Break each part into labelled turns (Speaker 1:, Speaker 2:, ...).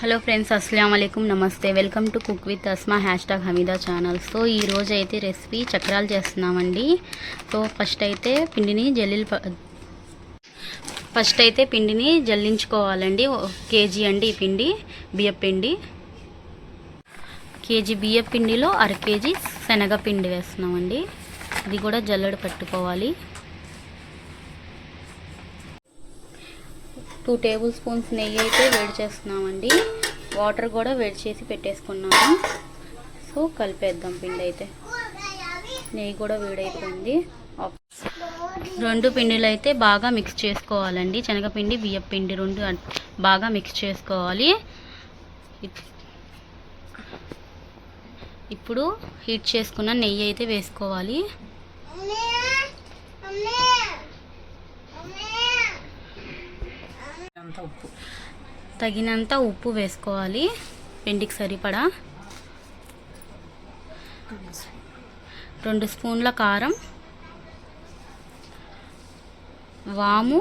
Speaker 1: Hello friends, అస్సలాము అలైకుమ్, నమస్తే. Welcome to cook with Asma #Hamida channel. So ఈరోజు అయితే రెసిపీ చక్రాలు చేస్తున్నామండి. సో ఫస్ట్ అయితే పిండిని జల్లించుకోవాలండి. కేజీ అండి ఈ పిండి, బియ్యపిండి. కేజీ బియ్యపిండిలో అర కేజీ శనగపిండి వేస్తున్నామండి. ఇది కూడా జల్లెడ పట్టుకోవాలి. 2 టేబుల్ స్పూన్స్ నెయ్యి అయితే వేడి చేస్తున్నామండి. వాటర్ కూడా వేడి చేసి పెట్టేసుకున్నాము. సో కలిపేద్దాం. పిండి అయితే నెయ్యి కూడా వేడైపోయింది. 2 పిండిలు అయితే బాగా మిక్స్ చేసుకోవాలండి. శనగపిండి, బియ్యపిండి 2 బాగా మిక్స్ చేసుకోవాలి. ఇప్పుడు హీట్ చేసుకున్న నెయ్యి అయితే వేసుకోవాలి. తగినంత ఉప్పు వేసుకోవాలి. పిండికి సరిపడా 2 స్పూన్ల కారం, వాము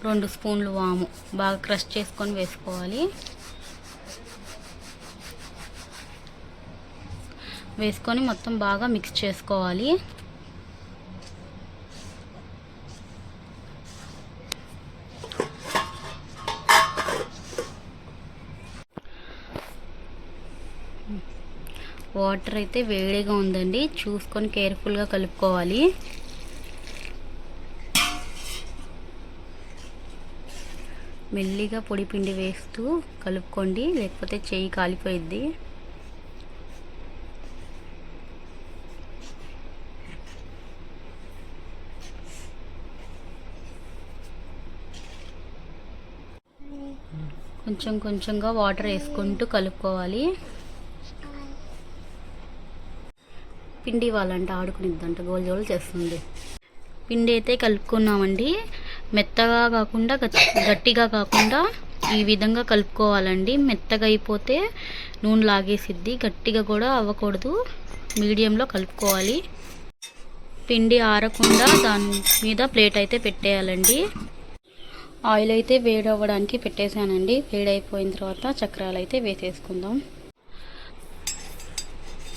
Speaker 1: 2 స్పూన్లు వాము బాగా క్రష్ చేసుకొని వేసుకోవాలి. వేసుకొని మొత్తం బాగా మిక్స్ చేసుకోవాలి. వాటర్ అయితే వేడిగా ఉందండి, చూసుకొని కేర్ఫుల్గా కలుపుకోవాలి. మెల్లిగా పొడి పిండి వేస్తూ కలుపుకోండి, లేకపోతే చెయ్యి కాలిపోయిద్ది. కొంచెం కొంచెంగా వాటర్ వేసుకుంటూ కలుపుకోవాలి. పిండి వాళ్ళంటే ఆడుకునిద్దంట, గోలు చేస్తుంది. పిండి అయితే కలుపుకున్నామండి. మెత్తగా కాకుండా గట్టిగా కాకుండా ఈ విధంగా కలుపుకోవాలండి. మెత్తగా అయిపోతే నూనె లాగేసిద్ది, గట్టిగా కూడా అవ్వకూడదు. మీడియంలో కలుపుకోవాలి. పిండి ఆరకుండా దాని మీద ప్లేట్ అయితే పెట్టేయాలండి. ఆయిల్ అయితే వేడవ్వడానికి పెట్టేశానండి. వేడైపోయిన తర్వాత చక్రాలు అయితే వేసేసుకుందాం.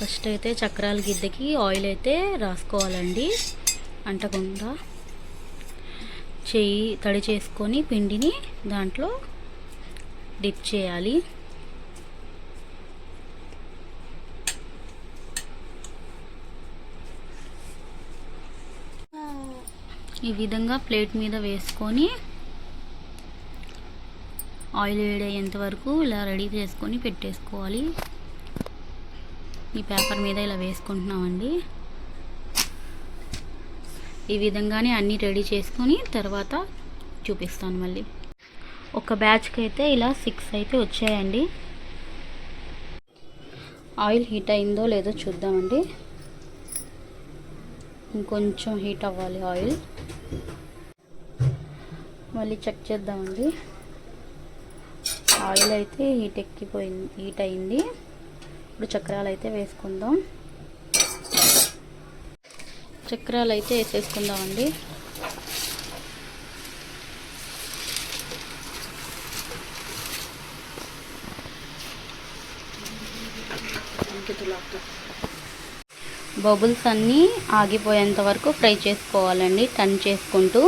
Speaker 1: ఫస్ట్ అయితే చక్రాల గిద్దకి ఆయిల్ అయితే రాసుకోవాలండి, అంటకుండా. చెయ్యి తడి చేసుకొని పిండిని దాంట్లో డిప్ చేయాలి. ఈ విధంగా ప్లేట్ మీద వేసుకొని ఆయిల్ వేడయ్యేంత వరకు ఇలా రెడీ చేసుకొని పెట్టేసుకోవాలి. ఈ పేపర్ మీద ఇలా వేసుకుంటున్నామండి. ఈ విధంగానే అన్నీ రెడీ చేసుకొని తర్వాత చూపిస్తాను మళ్ళీ. ఒక బ్యాచ్కి అయితే ఇలా 6 అయితే వచ్చాయండి. ఆయిల్ హీట్ అయిందో లేదో చూద్దామండి. ఇంకొంచెం హీట్ అవ్వాలి ఆయిల్. మళ్ళీ చెక్ చేద్దామండి. ఆయిల్ అయితే హీట్ అయింది. ఇప్పుడు చక్రాలు అయితే వేసుకుందాం. చక్రాలు అయితే వేసేసుకుందామండి. బబుల్స్ అన్నీ ఆగిపోయేంత వరకు ఫ్రై చేసుకోవాలండి, టర్న్ చేసుకుంటూ.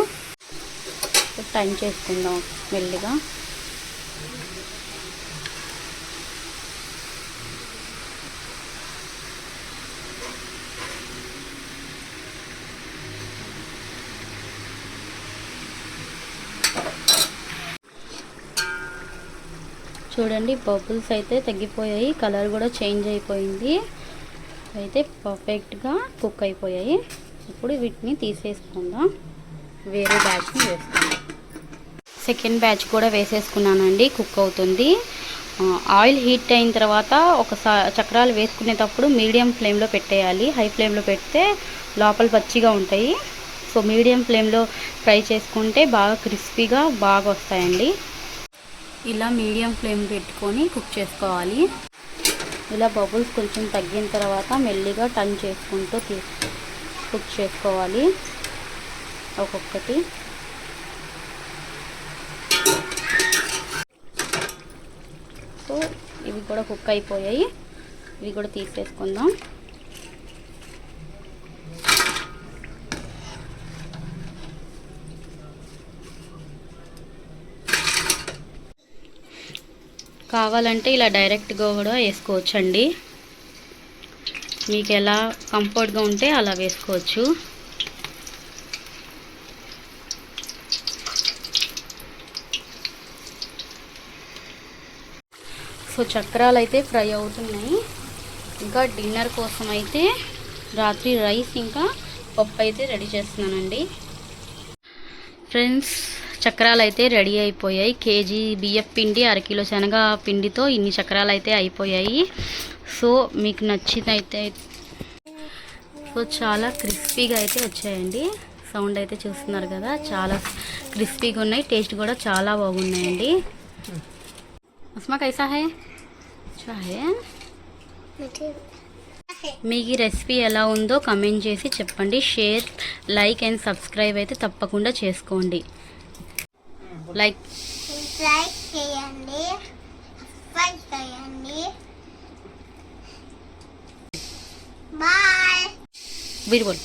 Speaker 1: టర్న్ చేసుకుందాం మెల్లిగా. చూడండి, బబుల్స్ అయితే తగ్గిపోయాయి, కలర్ కూడా చేంజ్ అయిపోయింది. అయితే పర్ఫెక్ట్గా కుక్ అయిపోయాయి. ఇప్పుడు వీటిని తీసేసుకుందాం. వేరే బ్యాచ్ని వేసుకుందాం. సెకండ్ బ్యాచ్ కూడా వేసేసుకున్నానండి, కుక్ అవుతుంది. ఆయిల్ హీట్ అయిన తర్వాత చక్రాలు వేసుకునేటప్పుడు మీడియం ఫ్లేమ్లో పెట్టేయాలి. హై ఫ్లేమ్లో పెడితే లోపల పచ్చిగా ఉంటాయి. సో మీడియం ఫ్లేమ్లో ఫ్రై చేసుకుంటే బాగా క్రిస్పీగా బాగా వస్తాయండి. ఇలా మీడియం ఫ్లేమ్ పెట్టుకొని కుక్ చేసుకోవాలి. ఇలా బబుల్స్ కొంచెం తగ్గిన తర్వాత మెల్లిగా టర్న్ చేసుకుంటూ కుక్ చేసుకోవాలి ఒక్కొక్కటి. సో ఇవి కూడా కుక్ అయిపోయాయి. ఇవి కూడా తీసేసుకుందాం. కావాలంటే ఇలా డైరెక్ట్గా కూడా వేసుకోవచ్చండి. మీకు ఎలా కంఫర్ట్గా ఉంటే అలా వేసుకోవచ్చు. సో చక్రాలు అయితే ఫ్రై అవుతున్నాయి. ఇంకా డిన్నర్ కోసం అయితే రాత్రి రైస్ ఇంకా పప్పు అయితే రెడీ చేస్తున్నానండి. ఫ్రెండ్స్, చక్రాలు అయితే రెడీ అయిపోయాయి. కేజీ బియ్యం పిండి, అరకిలో శనగ పిండితో ఇన్ని చక్రాలు అయితే అయిపోయాయి. సో మీకు నచ్చినైతే చాలా క్రిస్పీగా అయితే వచ్చాయండి. సౌండ్ అయితే చూస్తున్నారు కదా, చాలా క్రిస్పీగా ఉన్నాయి. టేస్ట్ కూడా చాలా బాగున్నాయండి. ఉస్మా కైసా హై? మీకు ఈ రెసిపీ ఎలా ఉందో కమెంట్ చేసి చెప్పండి. షేర్, లైక్ అండ్ సబ్స్క్రైబ్ అయితే తప్పకుండా చేసుకోండి. లైక్ చేయండి, సబ్స్క్రైబ్ చేయండి. బాయ్. వీరు బోల్.